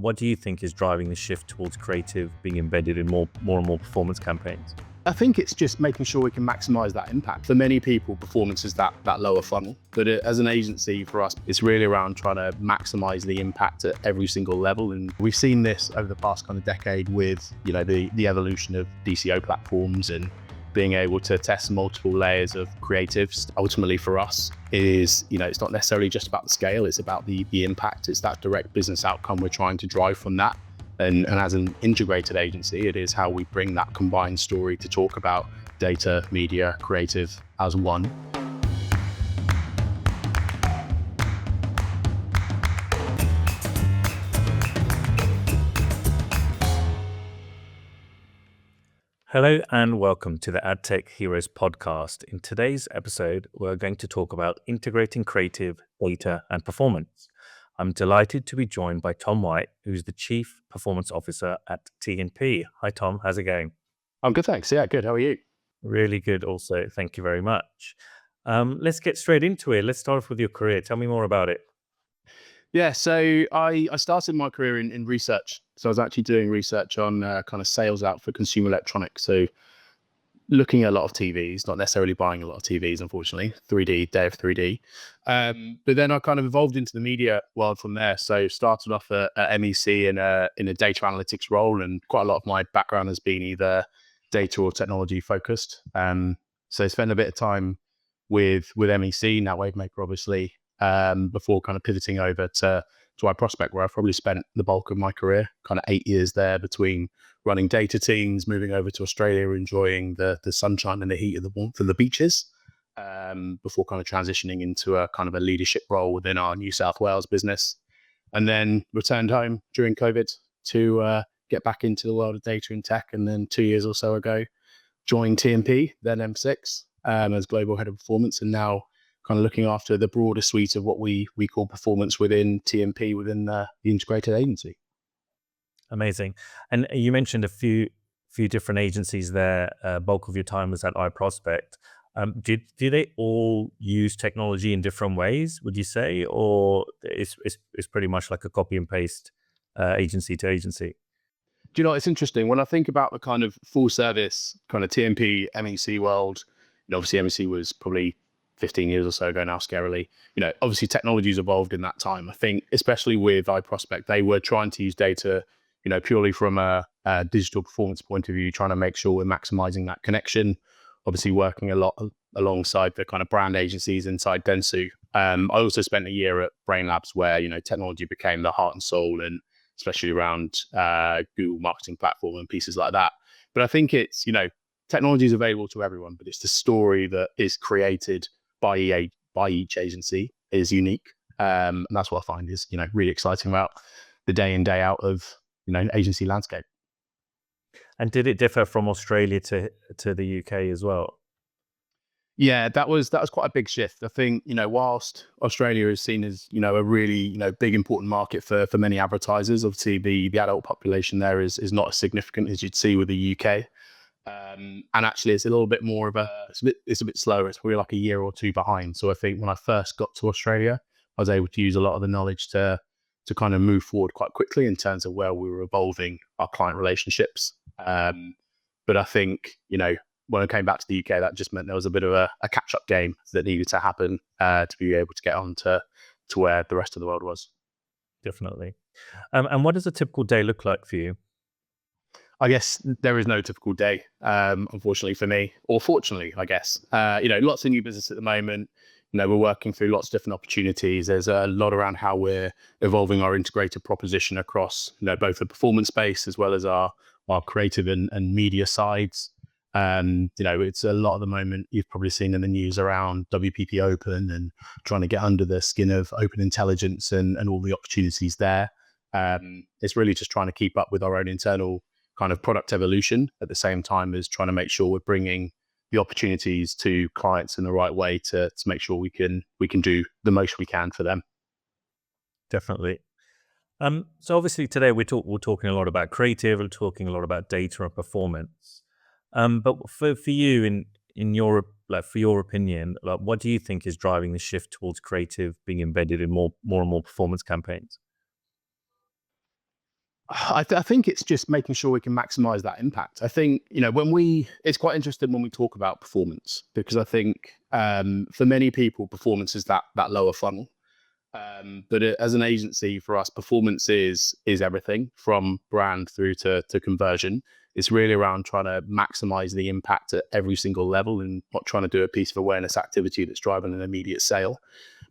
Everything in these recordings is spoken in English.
what do you think is driving the shift towards creative being embedded in more and more performance campaigns? I think it's just making sure we can maximize that impact. For many people, performance is that lower funnel. But as an agency, for us, it's really around trying to maximize the impact at every single level. And we've seen this over the past kind of decade with, the evolution of DCO platforms and being able to test multiple layers of creatives. Ultimately for us is, it's not necessarily just about the scale, it's about the impact. It's that direct business outcome we're trying to drive from that. And as an integrated agency, it is how we bring that combined story to talk about data, media, creative as one. Hello and welcome to the AdTech Heroes podcast. In today's episode, we're going to talk about integrating creative, data, and performance. I'm delighted to be joined by Tom White, who's the Chief Performance Officer at TNP. Hi, Tom. How's it going? I'm good, thanks. Yeah, good. How are you? Really good also. Thank you very much. Let's get straight into it. Let's start off with your career. Tell me more about it. Yeah, so I started my career in research. So I was actually doing research on kind of sales out for consumer electronics. So looking at a lot of TVs, not necessarily buying a lot of TVs, unfortunately, 3D, day of 3D. But then I kind of evolved into the media world from there. So started off at MEC in a data analytics role, and quite a lot of my background has been either data or technology focused. So I spent a bit of time with MEC, now Wavemaker, obviously, before kind of pivoting over to iProspect, where I've probably spent the bulk of my career, kind of 8 years there between running data teams, moving over to Australia, enjoying the sunshine and the heat of the warmth of the beaches, before kind of transitioning into a kind of a leadership role within our New South Wales business. And then returned home during COVID to get back into the world of data and tech. And then 2 years or so ago, joined TNP, then M6, as Global Head of Performance, and now kind of looking after the broader suite of what we call performance within TNP, within the integrated agency. Amazing. And you mentioned a few different agencies there. Bulk of your time was at iProspect. Do they all use technology in different ways, would you say? Or it's pretty much like a copy and paste agency to agency? Do you know, it's interesting. When I think about the kind of full service kind of TNP, MEC world, obviously MEC was probably 15 years or so ago now, scarily. Obviously technology's evolved in that time. I think, especially with iProspect, they were trying to use data, purely from a digital performance point of view, trying to make sure we're maximizing that connection. Obviously working a lot alongside the kind of brand agencies inside Dentsu. I also spent a year at Brain Labs where, technology became the heart and soul, and especially around Google marketing platform and pieces like that. But I think it's, technology is available to everyone, but it's the story that is created by each agency is unique. And that's what I find is, really exciting about the day in, day out of, agency landscape. And did it differ from Australia to the UK as well? Yeah, that was quite a big shift. I think, whilst Australia is seen as, a really, big important market for many advertisers, obviously the adult population there is not as significant as you'd see with the UK. And actually it's a little bit more of it's a bit slower. It's probably like a year or two behind. So I think when I first got to Australia, I was able to use a lot of the knowledge to kind of move forward quite quickly in terms of where we were evolving our client relationships. But I think, when I came back to the UK, that just meant there was a bit of a catch-up game that needed to happen to be able to get on to where the rest of the world was. Definitely. And what does a typical day look like for you? I guess there is no typical day, unfortunately for me, or fortunately, I guess. Lots of new business at the moment. We're working through lots of different opportunities. There's a lot around how we're evolving our integrated proposition across, both the performance space as well as our creative and media sides. It's a lot at the moment you've probably seen in the news around WPP Open and trying to get under the skin of open intelligence and all the opportunities there. It's really just trying to keep up with our own internal kind of product evolution at the same time as trying to make sure we're bringing the opportunities to clients in the right way to make sure we can do the most we can for them. Definitely. So obviously today we're talking a lot about creative, we're talking a lot about data and performance. But for you, in your for your opinion, what do you think is driving the shift towards creative being embedded in more and more performance campaigns? I think it's just making sure we can maximize that impact. I think, it's quite interesting when we talk about performance, because I think for many people, performance is that lower funnel. But as an agency, for us, performance is everything from brand through to conversion. It's really around trying to maximize the impact at every single level, and not trying to do a piece of awareness activity that's driving an immediate sale.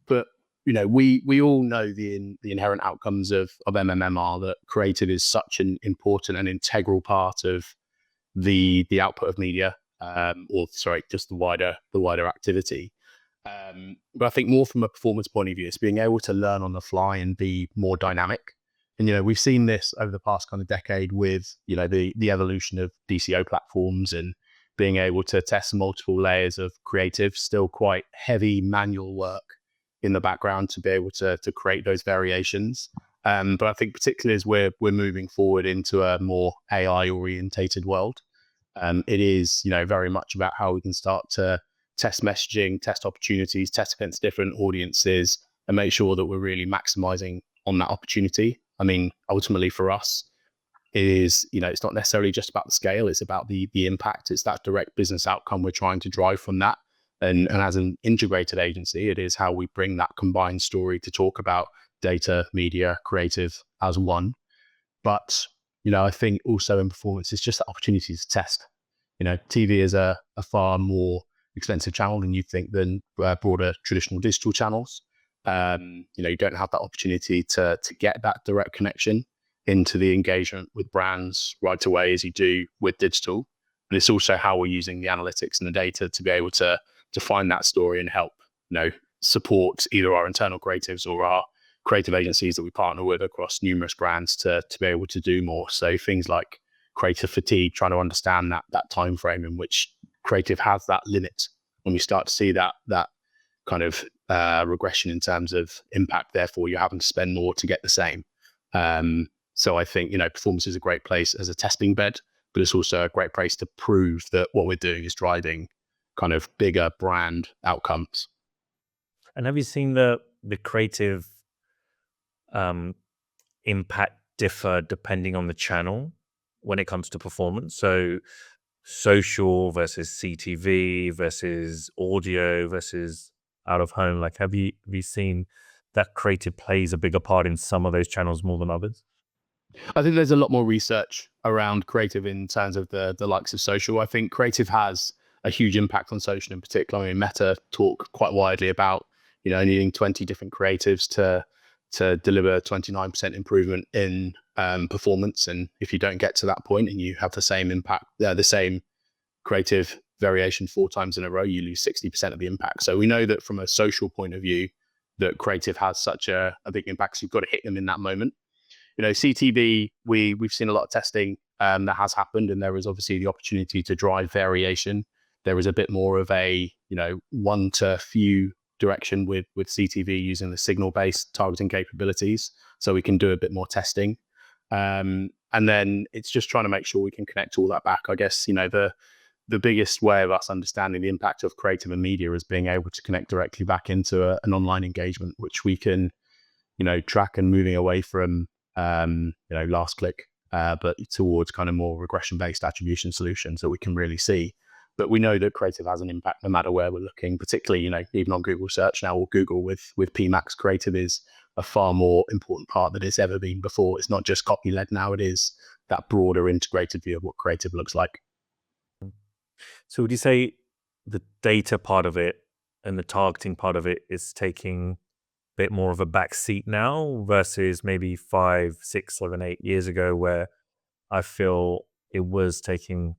But we all know the inherent outcomes of MMM that creative is such an important and integral part of the output of media, or sorry, just the wider activity. But I think more from a performance point of view, it's being able to learn on the fly and be more dynamic. And we've seen this over the past kind of decade with the evolution of DCO platforms, and being able to test multiple layers of creative, still quite heavy manual work in the background to be able to create those variations. But I think particularly as we're moving forward into a more AI orientated world, it is very much about how we can start to test messaging, test opportunities, test against different audiences, and make sure that we're really maximizing on that opportunity. I mean, ultimately for us, it is, it's not necessarily just about the scale, it's about the impact. It's that direct business outcome we're trying to drive from that. And as an integrated agency, it is how we bring that combined story to talk about data, media, creative as one. But, I think also in performance, it's just the opportunity to test. TV is a far more expensive channel than you think than broader traditional digital channels. You don't have that opportunity to get that direct connection into the engagement with brands right away as you do with digital. And it's also how we're using the analytics and the data to be able to find that story and help, support either our internal creatives or our creative agencies that we partner with across numerous brands to be able to do more. So things like creative fatigue, trying to understand that time frame in which creative has that limit, when we start to see that kind of regression in terms of impact, therefore you're having to spend more to get the same. So I think performance is a great place as a testing bed, but it's also a great place to prove that what we're doing is driving kind of bigger brand outcomes. And have you seen the creative um, impact differ depending on the channel when it comes to performance? So social versus CTV versus audio versus out of home. Like, have you seen that creative plays a bigger part in some of those channels more than others? I think there's a lot more research around creative in terms of the likes of social. I think creative has a huge impact on social in particular. I mean, Meta talk quite widely about needing 20 different creatives to deliver 29% improvement in performance. And if you don't get to that point and you have the same impact, the same creative variation 4 times in a row, you lose 60% of the impact. So we know that from a social point of view, that creative has such a big impact. So you've got to hit them in that moment. CTV, we've seen a lot of testing that has happened, and there is obviously the opportunity to drive variation. There is a bit more of a one to few direction with CTV using the signal-based targeting capabilities, so we can do a bit more testing. And then it's just trying to make sure we can connect all that back. I guess the biggest way of us understanding the impact of creative and media is being able to connect directly back into an online engagement, which we can track, and moving away from last click, but towards kind of more regression-based attribution solutions that we can really see. But we know that creative has an impact no matter where we're looking, particularly, even on Google search now, or Google with PMax. Creative is a far more important part than it's ever been before. It's not just copy-led now, it is that broader integrated view of what creative looks like. So would you say the data part of it and the targeting part of it is taking a bit more of a back seat now versus maybe 5, 6, 7, 8 years ago, where I feel it was taking,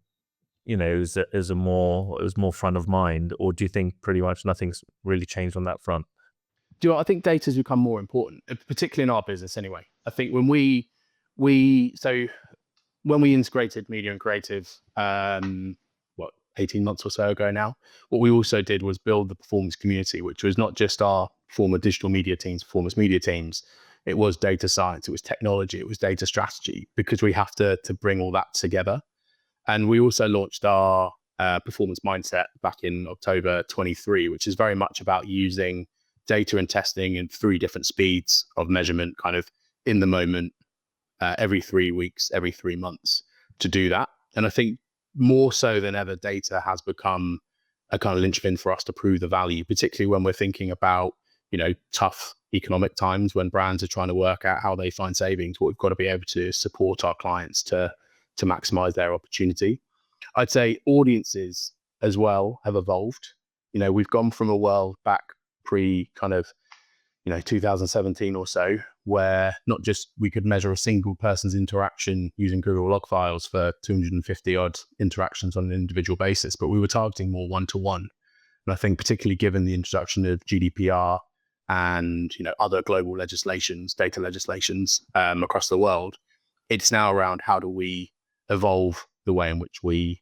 it was more front of mind? Or do you think pretty much nothing's really changed on that front? Do you know, I think data has become more important, particularly in our business anyway. I think when when we integrated media and creative, 18 months or so ago now, what we also did was build the performance community, which was not just our former digital media teams, performance media teams. It was data science, it was technology, it was data strategy, because we have to bring all that together. And we also launched our performance mindset back in October 23, which is very much about using data and testing in 3 different speeds of measurement, kind of in the moment, every 3 weeks, every 3 months to do that. And I think more so than ever, data has become a kind of linchpin for us to prove the value, particularly when we're thinking about, tough economic times when brands are trying to work out how they find savings. What we've got to be able to support our clients to maximize their opportunity. I'd say audiences as well have evolved. We've gone from a world back pre kind of 2017 or so, where not just we could measure a single person's interaction using Google log files for 250 odd interactions on an individual basis, but we were targeting more one-to-one. And I think particularly given the introduction of GDPR and other global legislations, data legislations across the world, it's now around how do we evolve the way in which we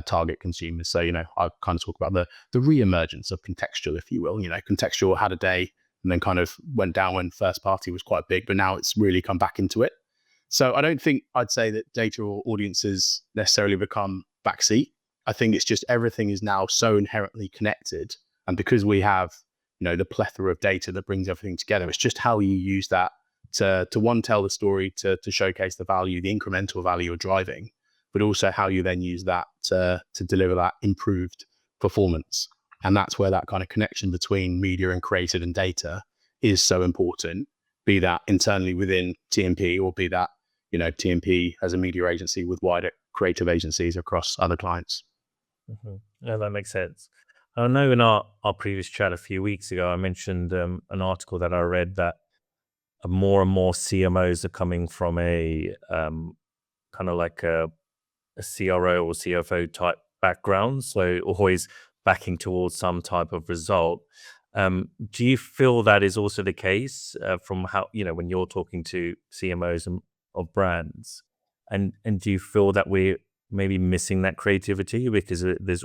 target consumers. So I kind of talk about the re-emergence of contextual, if you will. Contextual had a day and then kind of went down when first party was quite big, but now it's really come back into it. So I don't think I'd say that data or audiences necessarily become backseat. I think it's just everything is now so inherently connected. And because we have, the plethora of data that brings everything together, it's just how you use that to one, tell the story, to showcase the value, the incremental value you're driving, but also how you then use that to deliver that improved performance. And that's where that kind of connection between media and creative and data is so important, be that internally within TMP or be that, TMP as a media agency with wider creative agencies across other clients. Yeah, that makes sense. I know in our previous chat a few weeks ago, I mentioned an article that I read that more and more CMOs are coming from a kind of like a CRO or CFO type background, so always backing towards some type of result. Do you feel that is also the case from how when you're talking to CMOs of brands, and do you feel that we're maybe missing that creativity because there's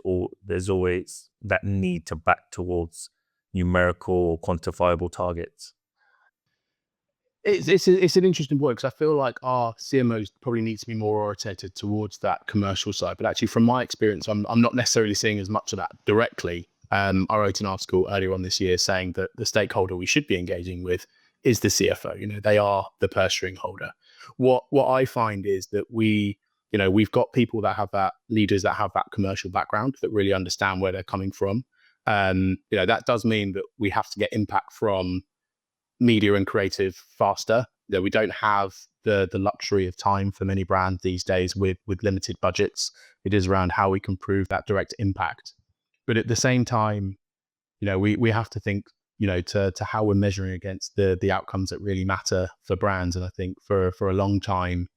always that need to back towards numerical or quantifiable targets? It's an interesting point because I feel like our CMOs probably need to be more orientated towards that commercial side. But actually, from my experience, I'm not necessarily seeing as much of that directly. I wrote an article earlier on this year saying that the stakeholder we should be engaging with is the CFO. They are the purse string holder. What I find is that we've got people that have that, leaders that have that commercial background that really understand where they're coming from. That does mean that we have to get impact from media and creative faster. We don't have the luxury of time for many brands these days with limited budgets. It is around how we can prove that direct impact. But at the same time, we have to think, to how we're measuring against the outcomes that really matter for brands. And I think for a long time,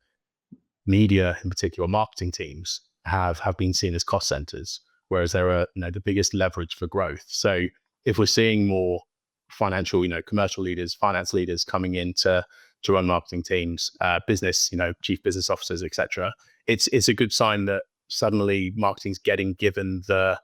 media in particular, marketing teams have been seen as cost centers, whereas they're the biggest leverage for growth. So if we're seeing more financial, commercial leaders, finance leaders coming in to run marketing teams, business, chief business officers, etc., it's a good sign that suddenly marketing's getting given the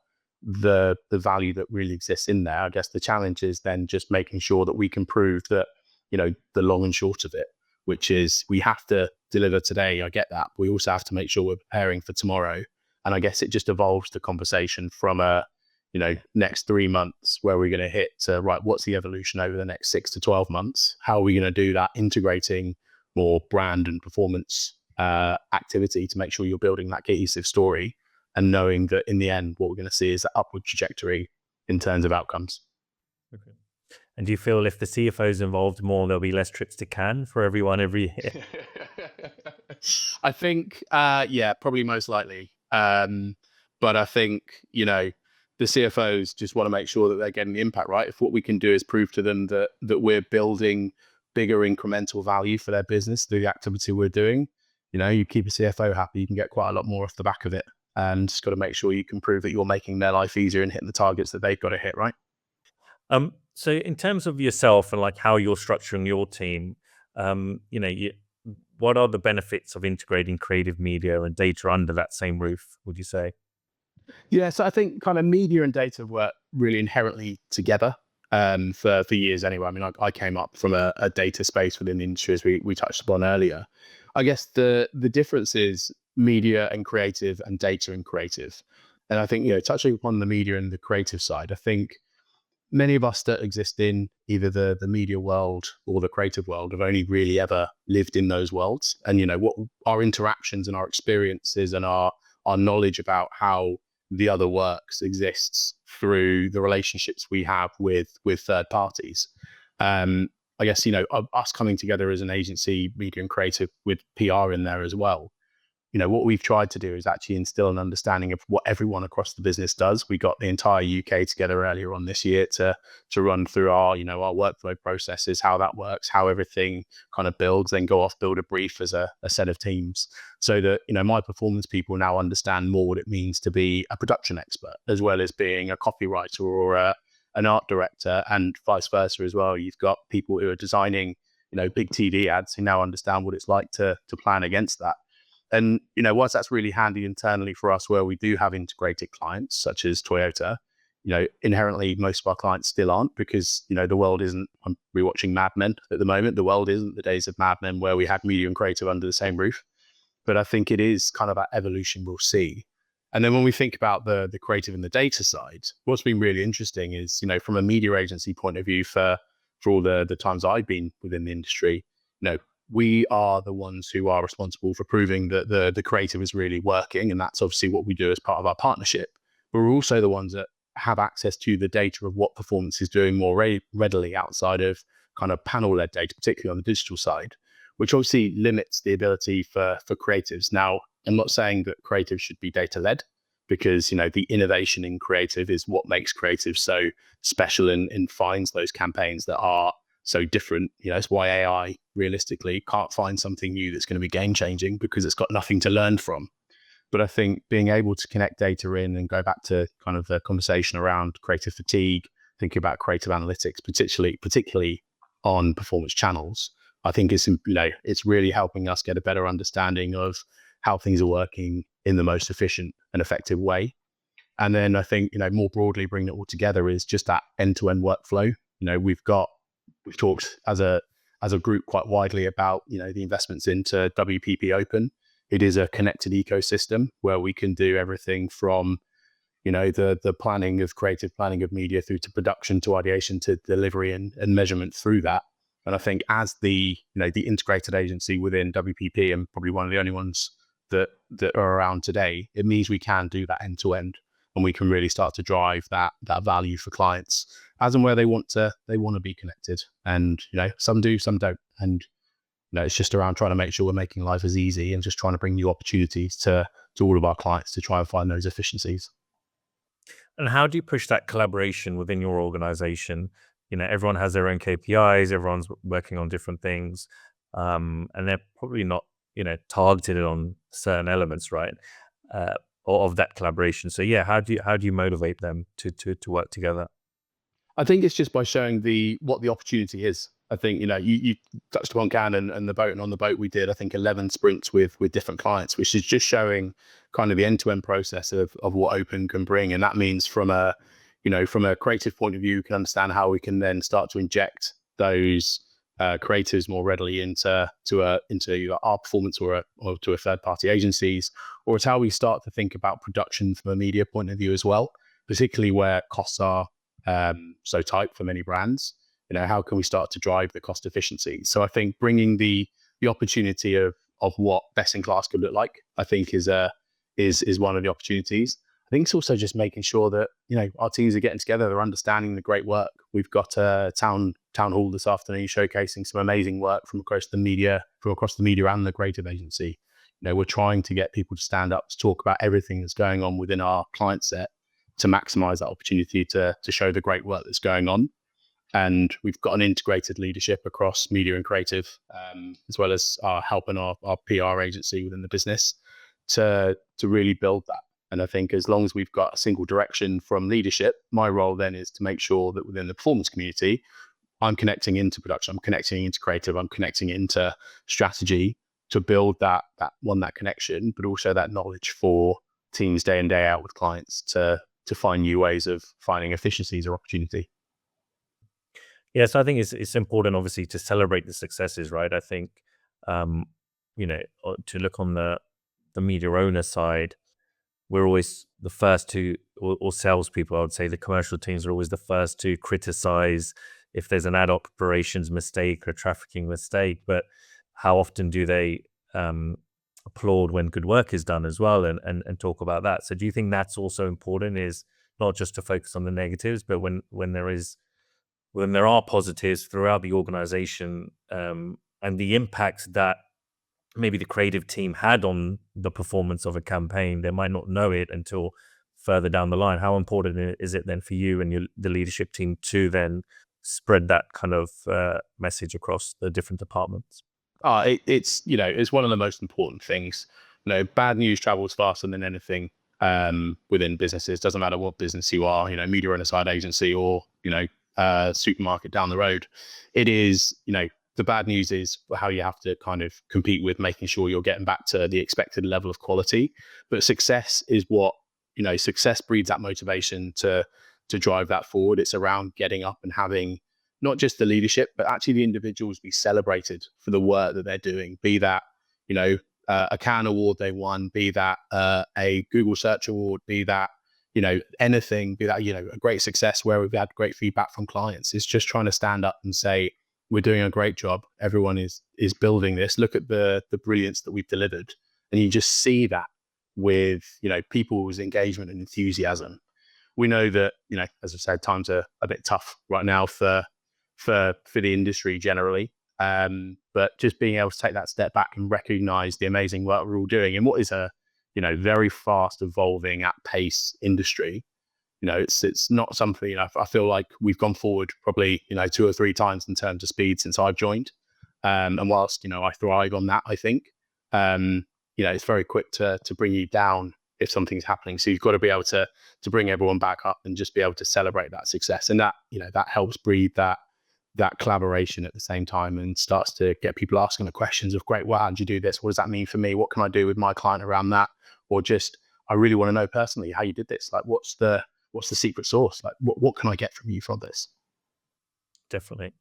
value that really exists in there. I guess the challenge is then just making sure that we can prove that, the long and short of it, which is we have to deliver today. I get that. But we also have to make sure we're preparing for tomorrow. And I guess it just evolves the conversation from a, next 3 months where we're going to hit to, right, what's the evolution over the next 6 to 12 months? How are we going to do that, integrating more brand and performance activity to make sure you're building that cohesive story and knowing that in the end, what we're going to see is that upward trajectory in terms of outcomes. Okay. And do you feel if the CFO is involved more, there'll be less trips to Cannes for everyone every year? I think, yeah, probably most likely. But I think, the CFOs just want to make sure that they're getting the impact, right? If what we can do is prove to them that we're building bigger incremental value for their business through the activity we're doing, you keep a CFO happy, you can get quite a lot more off the back of it. And just got to make sure you can prove that you're making their life easier and hitting the targets that they've got to hit, right? So in terms of yourself and like how you're structuring your team, what are the benefits of integrating creative media and data under that same roof, would you say? Yeah, so I think kind of media and data work really inherently together for years anyway. I mean, I came up from a data space within the industry, as we touched upon earlier. I guess the difference is media and creative and data and creative. And I think, touching upon the media and the creative side, I think many of us that exist in either the media world or the creative world have only really ever lived in those worlds. And, what our interactions and our experiences and our knowledge about how the other works exists through the relationships we have with third parties. I guess, us coming together as an agency, media and creative with PR in there as well, what we've tried to do is actually instill an understanding of what everyone across the business does. We got the entire UK together earlier on this year to run through our workflow processes, how that works, how everything kind of builds, then go off, build a brief as a set of teams, so that my performance people now understand more what it means to be a production expert, as well as being a copywriter or an art director, and vice versa as well. You've got people who are designing big TV ads who now understand what it's like to plan against that. And, whilst that's really handy internally for us where we do have integrated clients, such as Toyota, inherently most of our clients still aren't, because, the world isn't, I'm rewatching Mad Men at the moment. The world isn't the days of Mad Men where we had media and creative under the same roof. But I think it is kind of that evolution we'll see. And then when we think about the creative and the data side, what's been really interesting is, from a media agency point of view, for all the times I've been within the industry, we are the ones who are responsible for proving that the creative is really working. And that's obviously what we do as part of our partnership. But we're also the ones that have access to the data of what performance is doing more readily outside of kind of panel-led data, particularly on the digital side, which obviously limits the ability for creatives. Now, I'm not saying that creative should be data-led, because, the innovation in creative is what makes creative so special and finds those campaigns that are so different. It's why AI realistically can't find something new that's going to be game changing, because it's got nothing to learn from. But I think being able to connect data in and go back to kind of the conversation around creative fatigue, thinking about creative analytics, particularly on performance channels, I think it's really helping us get a better understanding of how things are working in the most efficient and effective way. And then I think, more broadly, bringing it all together is just that end-to-end workflow. We've talked as a group quite widely about, the investments into WPP Open. It is a connected ecosystem where we can do everything from, the planning of creative planning of media through to production, to ideation, to delivery and measurement through that. And I think as the integrated agency within WPP, and probably one of the only ones that are around today, it means we can do that end to end, and we can really start to drive that value for clients as and where they want to be connected. And, some do, some don't. And, it's just around trying to make sure we're making life as easy and just trying to bring new opportunities to all of our clients to try and find those efficiencies. And how do you push that collaboration within your organization? Everyone has their own KPIs, everyone's working on different things, and they're probably not, targeted on certain elements, right? Or of that collaboration. So yeah, how do you motivate them to work together? I think it's just by showing what the opportunity is. I think, you touched upon Can and the boat, and on the boat we did, I think, 11 sprints with different clients, which is just showing kind of the end-to-end process of what Open can bring. And that means from a creative point of view, you can understand how we can then start to inject those creatives more readily into either our performance or to a third-party agencies, or it's how we start to think about production from a media point of view as well, particularly where costs are so tight for many brands. How can we start to drive the cost efficiency? So I think bringing the opportunity of what best in class could look like, I think is one of the opportunities. I think it's also just making sure that our teams are getting together, they're understanding the great work. We've got a town hall this afternoon showcasing some amazing work from across the media and the creative agency. We're trying to get people to stand up to talk about everything that's going on within our client set, to maximize that opportunity to show the great work that's going on. And we've got an integrated leadership across media and creative, as well as helping our PR agency within the business to really build that. And I think as long as we've got a single direction from leadership, my role then is to make sure that within the performance community, I'm connecting into production, I'm connecting into creative, I'm connecting into strategy, to build that connection, but also that knowledge for teams day in, day out with clients to find new ways of finding efficiencies or opportunity. Yes, I think it's important, obviously, to celebrate the successes, right? I think, to look on the media owner side, we're always the first to, or salespeople, I would say the commercial teams are always the first to criticize if there's an ad operations mistake or a trafficking mistake. But how often do they applaud when good work is done as well, and talk about that? So do you think that's also important, is not just to focus on the negatives, but when there are positives throughout the organization, and the impact that maybe the creative team had on the performance of a campaign, they might not know it until further down the line. How important is it then for you and the leadership team to then spread that kind of message across the different departments? It's it's one of the most important things. Bad news travels faster than anything within businesses. Doesn't matter what business you are, media on a side agency or supermarket down the road. It is the bad news is how you have to kind of compete with making sure you're getting back to the expected level of quality. But success is what success breeds that motivation to drive that forward. It's around getting up and having not just the leadership, but actually the individuals be celebrated for the work that they're doing. Be that, a Cannes award they won, be that a Google search award, be that, anything, be that, a great success where we've had great feedback from clients. It's just trying to stand up and say, we're doing a great job. Everyone is building this. Look at the brilliance that we've delivered. And you just see that with, people's engagement and enthusiasm. We know that, as I said, times are a bit tough right now for the industry generally. But just being able to take that step back and recognize the amazing work we're all doing in what is a, very fast evolving at pace industry. It's not something, I feel like we've gone forward probably, 2 or 3 times in terms of speed since I've joined. And whilst, I thrive on that, I think, it's very quick to bring you down if something's happening. So you've got to be able to bring everyone back up and just be able to celebrate that success. And that, that helps breed that collaboration at the same time, and starts to get people asking the questions of, great, well, how did you do this? What does that mean for me? What can I do with my client around that? Or just, I really want to know personally how you did this. Like, what's the secret sauce? Like, what can I get from you from this? Definitely.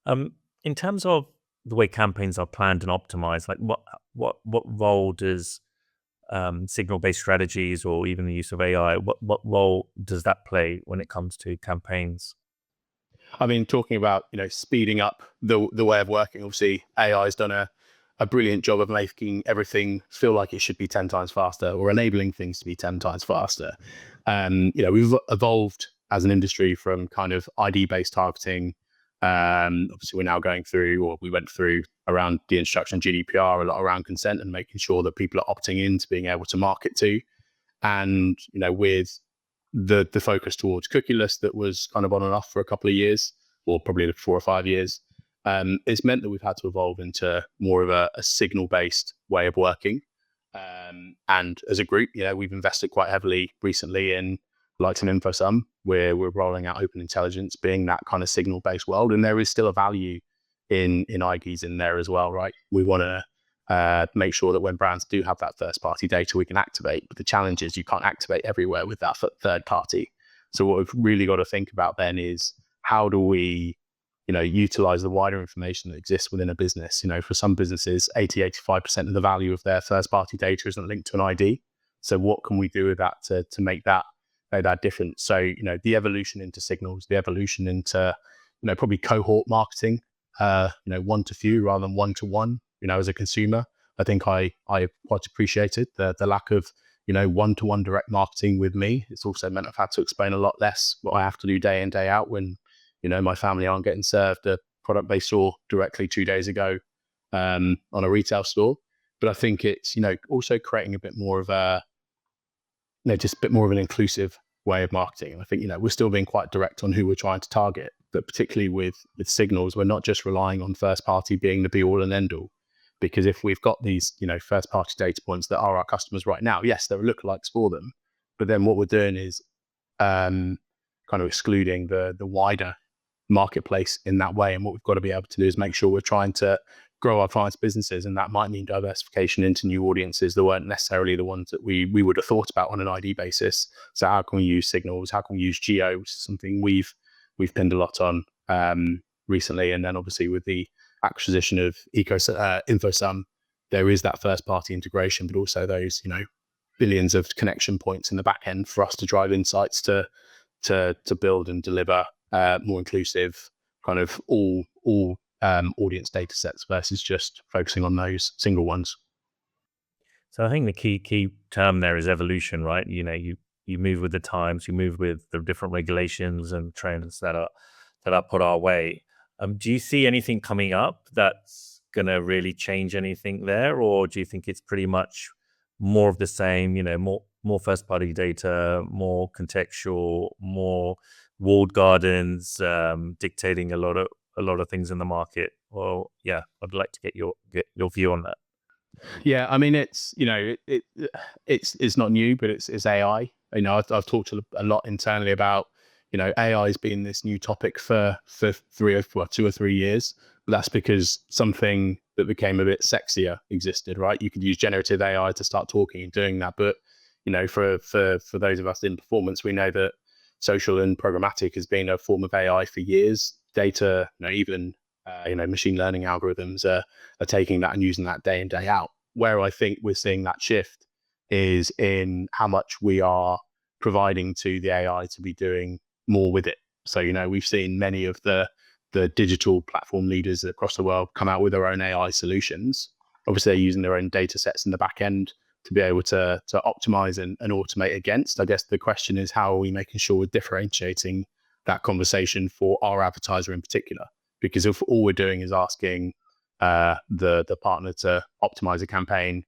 In terms of the way campaigns are planned and optimized, like what role does signal-based strategies, or even the use of AI, what role does that play when it comes to campaigns? I mean, talking about, speeding up the way of working, obviously AI has done a brilliant job of making everything feel like it should be 10 times faster, or enabling things to be 10 times faster. We've evolved as an industry from kind of ID-based targeting. Obviously, we're now going through, or we went through around the introduction of GDPR, a lot around consent and making sure that people are opting in to being able to market to. And, with the focus towards cookieless that was kind of on and off for a couple of years, or probably 4 or 5 years, it's meant that we've had to evolve into more of a signal-based way of working. And as a group, we've invested quite heavily recently in likes an InfoSum, where we're rolling out open intelligence, being that kind of signal-based world. And there is still a value in IGs in there as well, right? We want to make sure that when brands do have that first-party data, we can activate. But the challenge is you can't activate everywhere with that third party. So what we've really got to think about then is, how do we utilize the wider information that exists within a business? For some businesses, 85% of the value of their first party data isn't linked to an ID. So what can we do with that to make that different? So, the evolution into signals, the evolution into, probably cohort marketing, one to few rather than one to one, as a consumer. I think I quite appreciated the lack of, one-to-one direct marketing with me. It's also meant I've had to explain a lot less what I have to do day in, day out when, my family aren't getting served a product they saw directly 2 days ago on a retail store. But I think it's, also creating a bit more of a, just a bit more of an inclusive way of marketing. And I think, we're still being quite direct on who we're trying to target, but particularly with signals, we're not just relying on first party being the be all and end all. Because if we've got these, first party data points that are our customers right now, yes, there are lookalikes for them. But then what we're doing is kind of excluding the wider marketplace in that way. And what we've got to be able to do is make sure we're trying to grow our clients' businesses. And that might mean diversification into new audiences that weren't necessarily the ones that we would have thought about on an ID basis. So how can we use signals? How can we use geo, which is something we've pinned a lot on recently. And then obviously with the acquisition of InfoSum, there is that first party integration, but also those, billions of connection points in the back end for us to drive insights to build and deliver more inclusive kind of all audience data sets versus just focusing on those single ones. So I think the key term there is evolution, right? You move with the times, you move with the different regulations and trends that are put our way. Do you see anything coming up that's going to really change anything there, or do you think it's pretty much more of the same? More first party data, more contextual, more walled gardens, dictating a lot of things in the market. Well, yeah, I'd like to get your view on that. Yeah, I mean, it's it's not new, but it's AI. I've talked a lot internally about AI has been this new topic for 2 or 3 years. But that's because something that became a bit sexier existed, right? You could use generative AI to start talking and doing that, but for those of us in performance, we know that social and programmatic has been a form of AI for years. Data, even machine learning algorithms are taking that and using that day in, day out. Where I think we're seeing that shift is in how much we are providing to the AI to be doing more with it. So, we've seen many of the digital platform leaders across the world come out with their own AI solutions. Obviously, they're using their own data sets in the back end to be able to optimize and automate against. I guess the question is, how are we making sure we're differentiating that conversation for our advertiser in particular? Because if all we're doing is asking the partner to optimize a campaign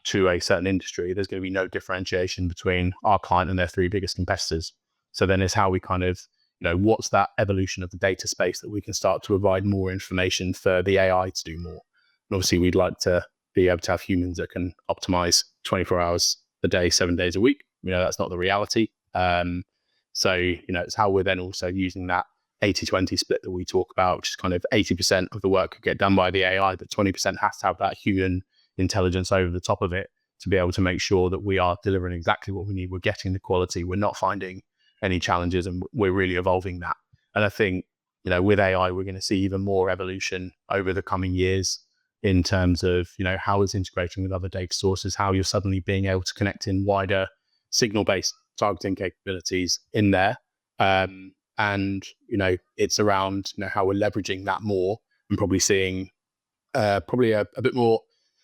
to a certain industry, there's going to be no differentiation between our client and their three biggest competitors. So then it's how we kind of, what's that evolution of the data space that we can start to provide more information for the AI to do more. And obviously, we'd like to be able to have humans that can optimize 24 hours a day, 7 days a week. That's not the reality. So, it's how we're then also using that 80-20 split that we talk about, which is kind of 80% of the work could get done by the AI, but 20% has to have that human intelligence over the top of it to be able to make sure that we are delivering exactly what we need. We're getting the quality. We're not finding any challenges, and we're really evolving that. And I think, with AI, we're going to see even more evolution over the coming years in terms of, how it's integrating with other data sources, how you're suddenly being able to connect in wider signal-based targeting capabilities in there. And, it's around, how we're leveraging that more and probably seeing probably a bit more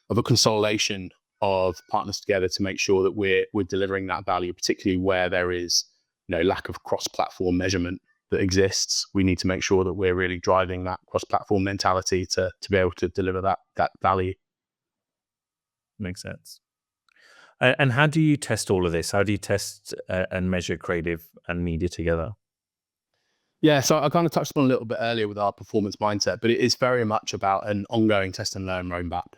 of a consolidation of partners together to make sure that we're delivering that value, particularly where there is, lack of cross-platform measurement that exists. We need to make sure that we're really driving that cross-platform mentality to be able to deliver that value. Makes sense. And how do you test all of this? How do you test and measure creative and media together? Yeah, so I kind of touched on a little bit earlier with our performance mindset, but it is very much about an ongoing test and learn roadmap.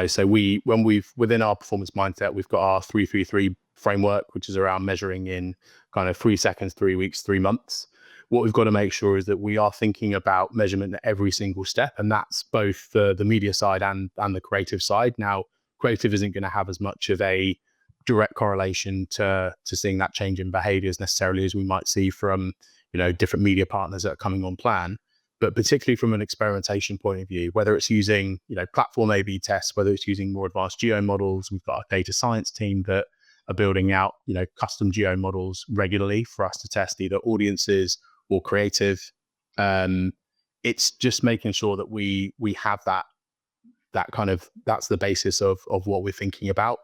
So within our performance mindset, we've got our 3-3-3 framework, which is around measuring in kind of 3 seconds, 3 weeks, 3 months. What we've got to make sure is that we are thinking about measurement at every single step, and that's both the media side and the creative side. Now, creative isn't going to have as much of a direct correlation to seeing that change in behaviors necessarily as we might see from different media partners that are coming on plan. But particularly from an experimentation point of view, whether it's using, platform A/B tests, whether it's using more advanced geo models, we've got a data science team that are building out, custom geo models regularly for us to test either audiences or creative. It's just making sure that we have that that's the basis of what we're thinking about.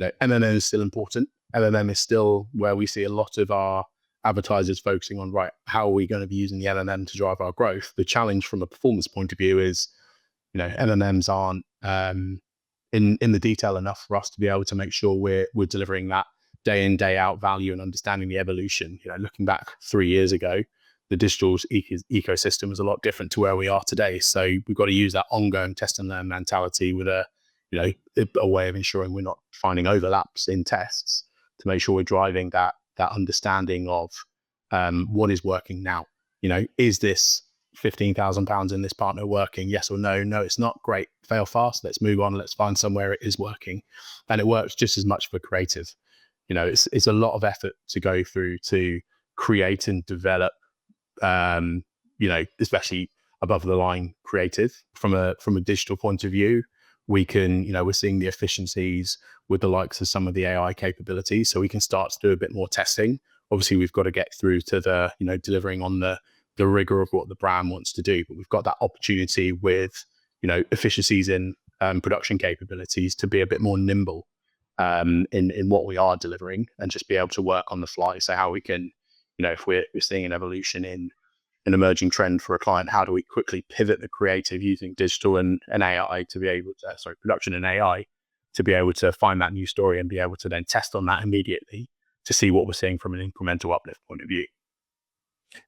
MMM is still important. MMM is still where we see a lot of our advertisers focusing on, right, how are we going to be using the LLM to drive our growth? The challenge from a performance point of view is, LLMs aren't in the detail enough for us to be able to make sure we're delivering that day in, day out value and understanding the evolution. Looking back 3 years ago, the digital ecosystem was a lot different to where we are today. So we've got to use that ongoing test and learn mentality with a way of ensuring we're not finding overlaps in tests to make sure we're driving that understanding of what is working now. Is this £15,000 in this partner working? Yes or no? No, it's not. Great. Fail fast. Let's move on. Let's find somewhere it is working. And it works just as much for creative. It's a lot of effort to go through to create and develop, especially above the line creative from a digital point of view. we can, we're seeing the efficiencies with the likes of some of the AI capabilities. So we can start to do a bit more testing. Obviously, we've got to get through to the, delivering on the rigor of what the brand wants to do. But we've got that opportunity with, efficiencies in production capabilities to be a bit more nimble in what we are delivering, and just be able to work on the fly. So how we can, if we're seeing an evolution in an emerging trend for a client, how do we quickly pivot the creative using digital and AI to be able to, production and AI to be able to find that new story and be able to then test on that immediately to see what we're seeing from an incremental uplift point of view.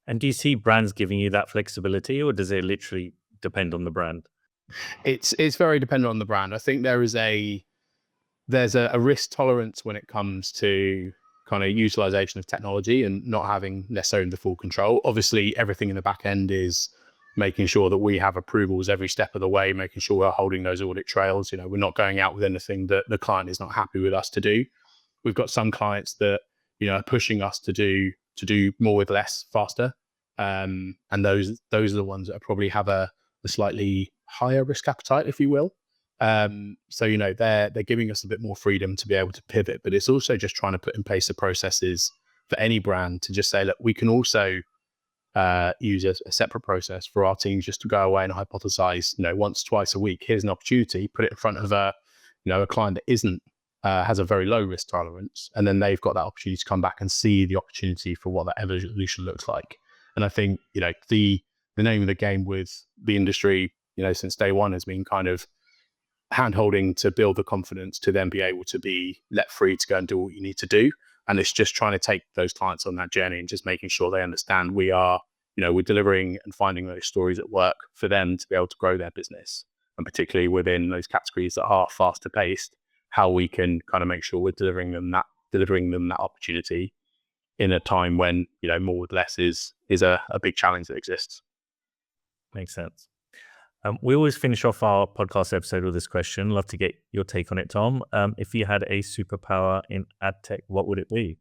And do you see brands giving you that flexibility, or does it literally depend on the brand? It's very dependent on the brand. I think there's a risk tolerance when it comes to kind of utilization of technology and not having necessarily the full control. Obviously, everything in the back end is making sure that we have approvals every step of the way, making sure we're holding those audit trails. We're not going out with anything that the client is not happy with us to do. We've got some clients that, are pushing us to do more with less faster. And those are the ones that probably have a slightly higher risk appetite, if you will. So, they're giving us a bit more freedom to be able to pivot, but it's also just trying to put in place the processes for any brand to just say, look, we can also use a separate process for our teams just to go away and hypothesize, once, twice a week. Here's an opportunity, put it in front of a client that isn't, has a very low risk tolerance. And then they've got that opportunity to come back and see the opportunity for what that evolution looks like. And I think, the name of the game with the industry, since day one has been kind of hand-holding to build the confidence to then be able to be let free to go and do what you need to do. And it's just trying to take those clients on that journey and just making sure they understand we are, we're delivering and finding those stories at work for them to be able to grow their business. And particularly within those categories that are faster paced, how we can kind of make sure we're delivering them that opportunity in a time when, more with less is a big challenge that exists. Makes sense. We always finish off our podcast episode with this question. Love to get your take on it, Tom. If you had a superpower in ad tech, what would it be?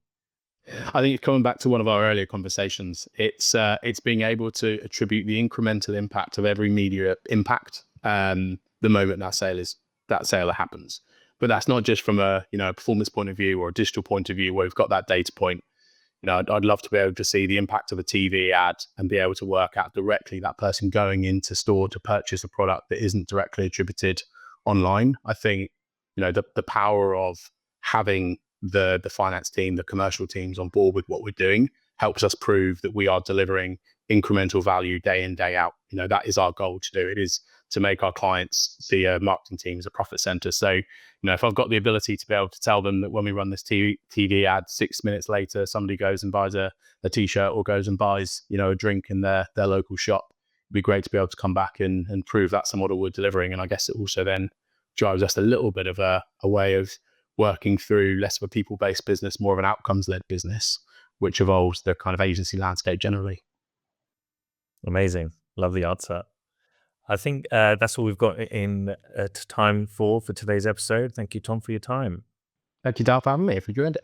I think coming back to one of our earlier conversations, it's being able to attribute the incremental impact of every media impact the moment that sale happens. But that's not just from a performance point of view or a digital point of view where we've got that data point. I'd love to be able to see the impact of a TV ad and be able to work out directly that person going into store to purchase a product that isn't directly attributed online. I think, the power of having the finance team, the commercial teams on board with what we're doing helps us prove that we are delivering incremental value day in, day out. That is our goal to do. It is to make our clients see marketing teams a profit center. So, if I've got the ability to be able to tell them that when we run this TV ad, 6 minutes later, somebody goes and buys a t-shirt or goes and buys, a drink in their local shop, it'd be great to be able to come back and prove that's the model we're delivering. And I guess it also then drives us a little bit of a way of working through less of a people-based business, more of an outcomes-led business, which evolves the kind of agency landscape generally. Amazing. Love the answer. I think that's all we've got in time for today's episode. Thank you, Tom, for your time. Thank you, Dal, for having me. If you enjoyed it.